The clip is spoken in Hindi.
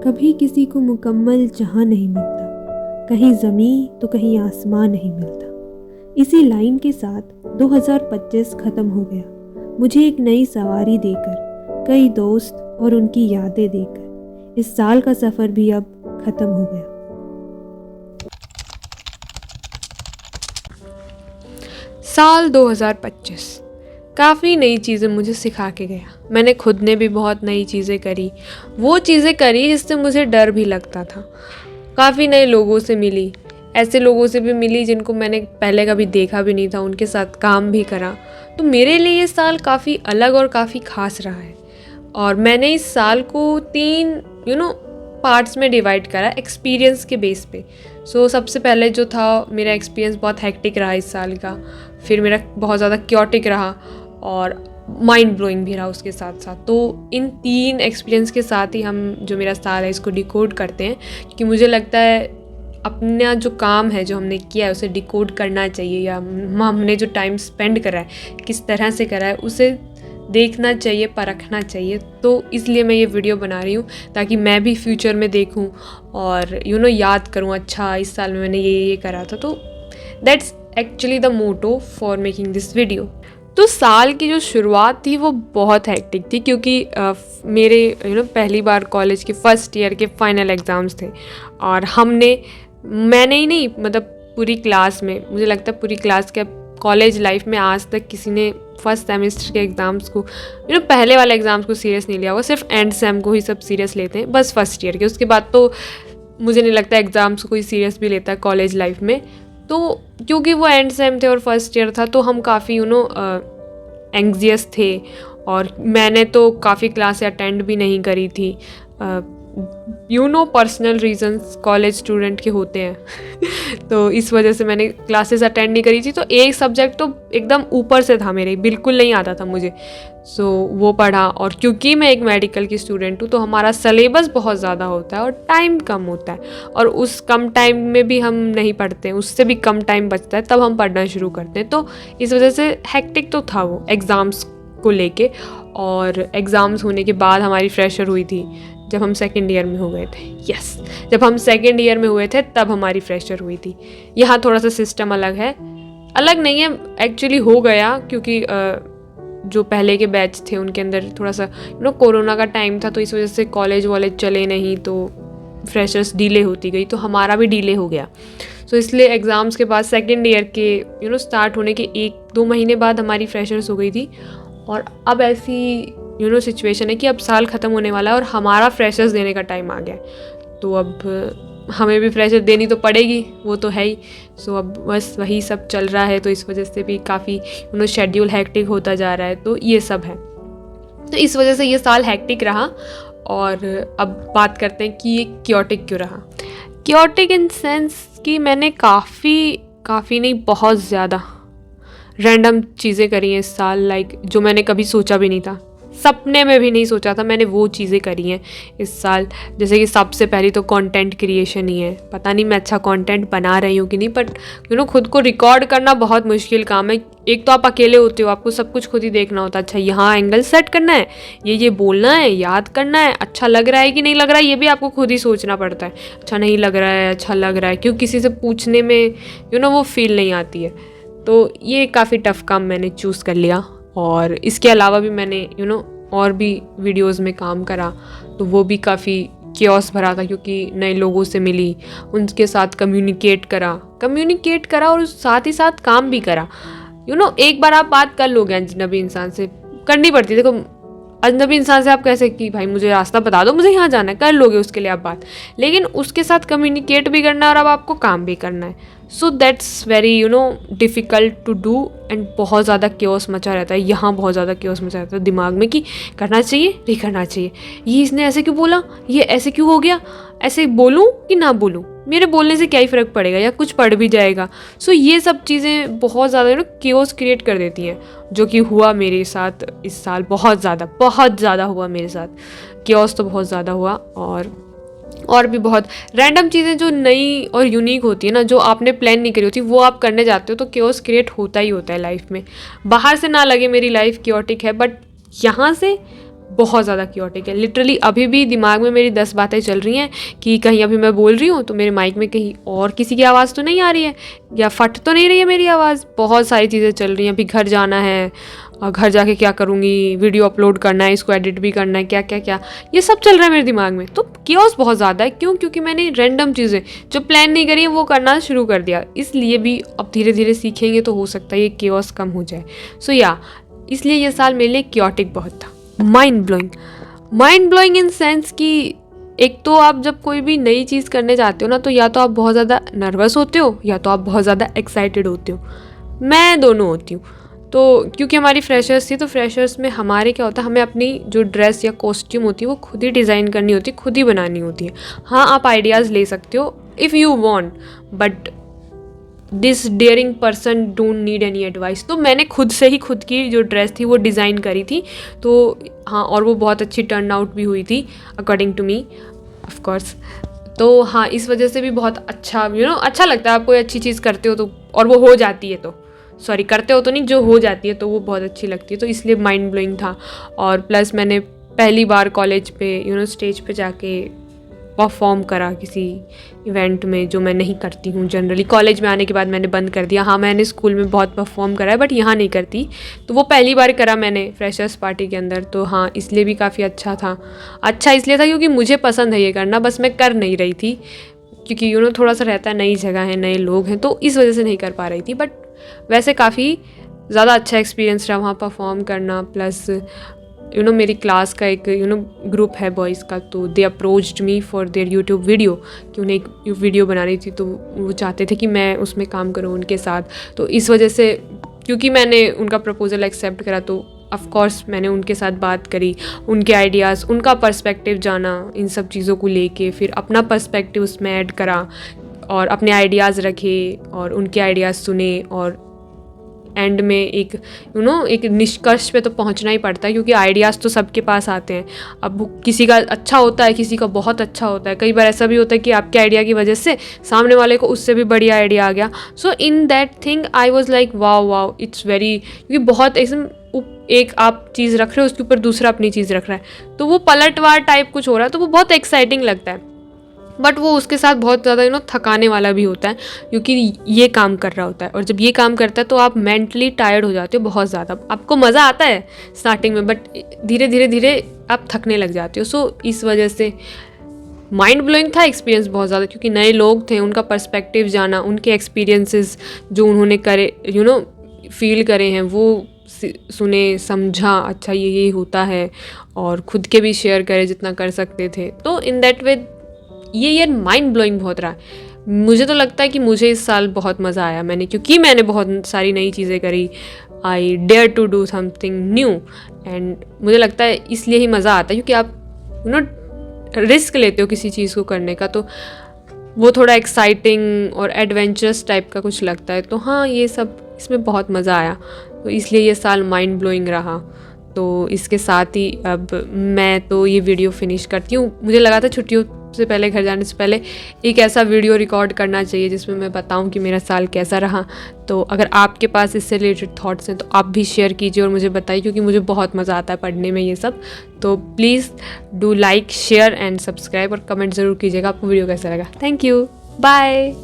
कभी किसी को मुकम्मल जहां नहीं मिलता, कहीं ज़मीं तो कहीं आसमां नहीं मिलता। इसी लाइन के साथ 2025 ख़त्म हो गया, मुझे एक नई सवारी देकर, कई दोस्त और उनकी यादें देकर। इस साल का सफ़र भी अब ख़त्म हो गया। साल 2025 काफ़ी नई चीज़ें मुझे सिखा के गया। मैंने खुद ने भी बहुत नई चीज़ें करी, वो चीज़ें करी जिससे मुझे डर भी लगता था। काफ़ी नए लोगों से मिली, ऐसे लोगों से भी मिली जिनको मैंने पहले कभी देखा भी नहीं था, उनके साथ काम भी करा। तो मेरे लिए ये साल काफ़ी अलग और काफ़ी ख़ास रहा है। और मैंने इस साल को 3 पार्ट्स में डिवाइड करा एक्सपीरियंस के बेस पे। सबसे पहले जो था, मेरा एक्सपीरियंस बहुत हेक्टिक रहा इस साल का, फिर मेरा बहुत ज़्यादा क्योटिक रहा और माइंड ब्लोइंग भी रहा उसके साथ साथ। तो इन 3 एक्सपीरियंस के साथ ही हम जो मेरा साल है इसको डिकोड करते हैं, क्योंकि मुझे लगता है अपना जो काम है जो हमने किया है उसे डिकोड करना चाहिए, या हमने जो टाइम स्पेंड करा है किस तरह से करा है उसे देखना चाहिए, परखना चाहिए। तो इसलिए मैं ये वीडियो बना रही हूँ ताकि मैं भी फ्यूचर में देखूँ और याद करूँ, अच्छा इस साल में मैंने ये करा था। तो that's actually the motto for making this video. तो साल की जो शुरुआत थी वो बहुत हेक्टिक थी, क्योंकि मेरे पहली बार कॉलेज के फर्स्ट ईयर के फाइनल एग्ज़ाम्स थे। और मैंने ही नहीं, मतलब पूरी क्लास में, मुझे लगता है पूरी क्लास के कॉलेज लाइफ में आज तक किसी ने फर्स्ट सेमेस्टर के एग्ज़ाम्स को पहले वाले एग्ज़ाम्स को सीरियस नहीं लिया होगा। सिर्फ एंड सेम को ही सब सीरियस लेते हैं, बस फर्स्ट ईयर के। उसके बाद तो मुझे नहीं लगता एग्ज़ाम्स को कोई सीरियस भी लेता है कॉलेज लाइफ में। तो क्योंकि वो एंड सेम थे और फर्स्ट ईयर था, तो हम काफ़ी एंग्जियस थे। और मैंने तो काफ़ी क्लासें अटेंड भी नहीं करी थी। पर्सनल रीजंस कॉलेज स्टूडेंट के होते हैं तो इस वजह से मैंने क्लासेस अटेंड नहीं करी थी। तो एक सब्जेक्ट तो एकदम ऊपर से था मेरे, बिल्कुल नहीं आता था मुझे। वो पढ़ा। और क्योंकि मैं एक मेडिकल की स्टूडेंट हूँ तो हमारा सिलेबस बहुत ज़्यादा होता है और टाइम कम होता है, और उस कम टाइम में भी हम नहीं पढ़ते हैं, उससे भी कम टाइम बचता है तब हम पढ़ना शुरू करते हैं। तो इस वजह से हेक्टिक तो था वो एग्ज़ाम्स को लेके। और एग्ज़ाम्स होने के बाद हमारी फ्रेशर हुई थी जब हम सेकेंड ईयर में हो गए थे। जब हम सेकेंड ईयर में हुए थे तब हमारी फ्रेशर हुई थी। यहाँ थोड़ा सा सिस्टम अलग है, अलग नहीं है एक्चुअली, हो गया क्योंकि जो पहले के बैच थे उनके अंदर थोड़ा सा कोरोना का टाइम था, तो इस वजह से कॉलेज वॉलेज चले नहीं, तो फ्रेशर्स डिले होती गई, तो हमारा भी डिले हो गया। इसलिए एग्ज़ाम्स के बाद सेकेंड ईयर के स्टार्ट होने के 1-2 महीने बाद हमारी फ्रेशर्स हो गई थी। और अब ऐसी सिचुएशन है कि अब साल ख़त्म होने वाला है और हमारा फ्रेशर्स देने का टाइम आ गया है। तो अब हमें भी फ्रेशर देनी तो पड़ेगी, वो तो है ही। अब बस वही सब चल रहा है, तो इस वजह से भी काफ़ी शेड्यूल हेक्टिक होता जा रहा है। तो ये सब है, तो इस वजह से ये साल हेक्टिक रहा। और अब बात करते हैं कि ये क्योटिक क्यों रहा। क्योटिक इन सेंस कि मैंने काफ़ी नहीं, बहुत ज़्यादा रैंडम चीज़ें करी हैं इस साल, लाइक जो मैंने कभी सोचा भी नहीं था, सपने में भी नहीं सोचा था, मैंने वो चीज़ें करी हैं इस साल। जैसे कि सबसे पहली तो कंटेंट क्रिएशन ही है। पता नहीं मैं अच्छा कंटेंट बना रही हूँ कि नहीं, बट खुद को रिकॉर्ड करना बहुत मुश्किल काम है। एक तो आप अकेले होते हो, आपको सब कुछ खुद ही देखना होता है। अच्छा यहाँ एंगल सेट करना है, ये बोलना है, याद करना है, अच्छा लग रहा है कि नहीं लग रहा है ये भी आपको खुद ही सोचना पड़ता है। अच्छा नहीं लग रहा है, अच्छा लग रहा है, क्योंकि किसी से पूछने में वो फील नहीं आती है। तो ये काफ़ी टफ़ काम मैंने चूज़ कर लिया। और इसके अलावा भी मैंने और भी वीडियोस में काम करा, तो वो भी काफ़ी क्योस भरा था, क्योंकि नए लोगों से मिली, उनके साथ कम्युनिकेट करा और साथ ही साथ काम भी करा। एक बार आप बात कर लोगे अजनबी इंसान से, करनी पड़ती है। देखो अजनबी इंसान से आप कैसे कि भाई मुझे रास्ता बता दो, मुझे यहाँ जाना है, कर लोगे उसके लिए आप बात, लेकिन उसके साथ कम्युनिकेट भी करना है और अब आपको काम भी करना है। That's very difficult to do. And बहुत ज़्यादा क्योस मचा रहता है यहाँ, बहुत ज़्यादा क्योस मचा रहता है दिमाग में कि करना चाहिए नहीं करना चाहिए, ये इसने ऐसे क्यों बोला, ये ऐसे क्यों हो गया, ऐसे बोलूँ कि ना बोलूँ, मेरे बोलने से क्या ही फ़र्क पड़ेगा, या कुछ पड़ भी जाएगा। ये सब चीज़ें बहुत ज़्यादा क्योस क्रिएट कर देती हैं, जो कि हुआ मेरे साथ इस साल। बहुत ज़्यादा हुआ मेरे साथ क्योस, तो बहुत ज़्यादा हुआ। और भी बहुत रैंडम चीज़ें जो नई और यूनिक होती है ना, जो आपने प्लान नहीं करी होती, वो आप करने जाते हो तो क्योस क्रिएट होता ही होता है लाइफ में। बाहर से ना लगे मेरी लाइफ क्योटिक है, बट यहाँ से बहुत ज़्यादा क्योटिक है। लिटरली अभी भी दिमाग में मेरी 10 बातें चल रही हैं कि कहीं अभी मैं बोल रही हूँ तो मेरे माइक में कहीं और किसी की आवाज़ तो नहीं आ रही है, या फट तो नहीं रही है मेरी आवाज़। बहुत सारी चीज़ें चल रही हैं। अभी घर जाना है और घर जाके क्या करूँगी, वीडियो अपलोड करना है, इसको एडिट भी करना है, क्या क्या क्या, ये सब चल रहा है मेरे दिमाग में। तो कियोस बहुत ज़्यादा है। क्यों? क्योंकि मैंने रैंडम चीज़ें जो प्लान नहीं करी वो करना शुरू कर दिया। इसलिए भी अब धीरे धीरे सीखेंगे तो हो सकता है ये कियोस कम हो जाए। सो या इसलिए ये साल मेरे लिए क्योटिक बहुत था। माइंड ब्लोइंग इन सेंस कि एक तो आप जब कोई भी नई चीज़ करने जाते हो ना, तो या तो आप बहुत ज़्यादा नर्वस होते हो या तो आप बहुत ज़्यादा एक्साइटेड होते हो। मैं दोनों होती हूँ। तो क्योंकि हमारी फ्रेशर्स थी, तो फ्रेशर्स में हमारे क्या होता है, हमें अपनी जो ड्रेस या कॉस्ट्यूम होती है वो खुद ही डिज़ाइन करनी होती है, खुद ही बनानी होती है। हाँ, आप आइडियाज़ ले सकते हो if you want, but this daring person don't need any advice. तो मैंने खुद से ही खुद की जो ड्रेस थी वो डिज़ाइन करी थी। तो हाँ, और वो बहुत अच्छी टर्न आउट भी हुई थी according to me, of course. तो हाँ, इस वजह से भी बहुत अच्छा अच्छा लगता है। आप कोई अच्छी चीज़ करते हो तो, और वो हो जाती है, तो सॉरी करते हो तो नहीं, जो हो जाती है तो वो बहुत अच्छी लगती है। तो इसलिए माइंड ब्लोइंग था। और प्लस मैंने पहली बार कॉलेज पे स्टेज पे जाके परफॉर्म करा किसी इवेंट में, जो मैं नहीं करती हूँ जनरली। कॉलेज में आने के बाद मैंने बंद कर दिया। हाँ, मैंने स्कूल में बहुत परफॉर्म करा है बट यहाँ नहीं करती। तो वो पहली बार करा मैंने फ्रेशर्स पार्टी के अंदर। तो हाँ, इसलिए भी काफ़ी अच्छा था। अच्छा इसलिए था क्योंकि मुझे पसंद है ये करना, बस मैं कर नहीं रही थी क्योंकि थोड़ा सा रहता है, नई जगह है, नए लोग हैं, तो इस वजह से नहीं कर पा रही थी। बट वैसे काफ़ी ज़्यादा अच्छा एक्सपीरियंस रहा वहाँ परफॉर्म करना। प्लस मेरी क्लास का एक ग्रुप है बॉयज़ का, तो they approached me for their YouTube video, कि उन्हें एक वीडियो बनानी थी, तो वो चाहते थे कि मैं उसमें काम करूँ उनके साथ। तो इस वजह से क्योंकि मैंने उनका प्रपोज़ल एक्सेप्ट करा, तो ऑफ कोर्स मैंने उनके साथ बात करी, उनके आइडियाज़, उनका पर्सपेक्टिव जाना इन सब चीज़ों को लेके, फिर अपना पर्सपेक्टिव उसमें ऐड करा और अपने आइडियाज़ रखे और उनके आइडियाज़ सुने। और एंड में एक एक निष्कर्ष पे तो पहुंचना ही पड़ता है, क्योंकि आइडियाज़ तो सबके पास आते हैं। अब किसी का अच्छा होता है, किसी का बहुत अच्छा होता है। कई बार ऐसा भी होता है कि आपके आइडिया की वजह से सामने वाले को उससे भी बढ़िया आइडिया आ गया। So in that thing I was like wow it's very, क्योंकि बहुत एकदम एक आप चीज़ रख रहे हो, उसके ऊपर दूसरा अपनी चीज़ रख रहा है, तो वो पलटवार टाइप कुछ हो रहा है, तो वो बहुत एक्साइटिंग लगता है। बट वो उसके साथ बहुत ज़्यादा थकाने वाला भी होता है, क्योंकि ये काम कर रहा होता है। और जब ये काम करता है तो आप मेंटली टायर्ड हो जाते हो बहुत ज़्यादा। आपको मज़ा आता है स्टार्टिंग में, बट धीरे धीरे धीरे आप थकने लग जाते हो। सो इस वजह से माइंड ब्लोइंग था एक्सपीरियंस बहुत ज़्यादा, क्योंकि नए लोग थे, उनका पर्सपेक्टिव जाना, उनके एक्सपीरियंसेस जो उन्होंने करे फील करे हैं, वो सुने, समझा, अच्छा ये होता है, और खुद के भी शेयर करे जितना कर सकते थे। तो इन दैट वे ये माइंड ब्लोइंग बहुत रहा है। मुझे तो लगता है कि मुझे इस साल बहुत मज़ा आया, क्योंकि मैंने बहुत सारी नई चीज़ें करी। I dare to do something new, and मुझे लगता है इसलिए ही मज़ा आता है, क्योंकि आप रिस्क लेते हो किसी चीज़ को करने का, तो वो थोड़ा एक्साइटिंग और एडवेंचरस टाइप का कुछ लगता है। तो हाँ, ये सब इसमें बहुत मज़ा आया, तो इसलिए ये साल माइंड ब्लोइंग रहा। तो इसके साथ ही अब मैं तो ये वीडियो फिनिश करती हूँ। मुझे लगा था छुट्टियों से पहले, घर जाने से पहले एक ऐसा वीडियो रिकॉर्ड करना चाहिए जिसमें मैं बताऊं कि मेरा साल कैसा रहा। तो अगर आपके पास इससे रिलेटेड थॉट्स हैं तो आप भी शेयर कीजिए और मुझे बताइए, क्योंकि मुझे बहुत मज़ा आता है पढ़ने में ये सब। तो please do like, share and subscribe, और कमेंट ज़रूर कीजिएगा आपको वीडियो कैसा लगा। Thank you, bye.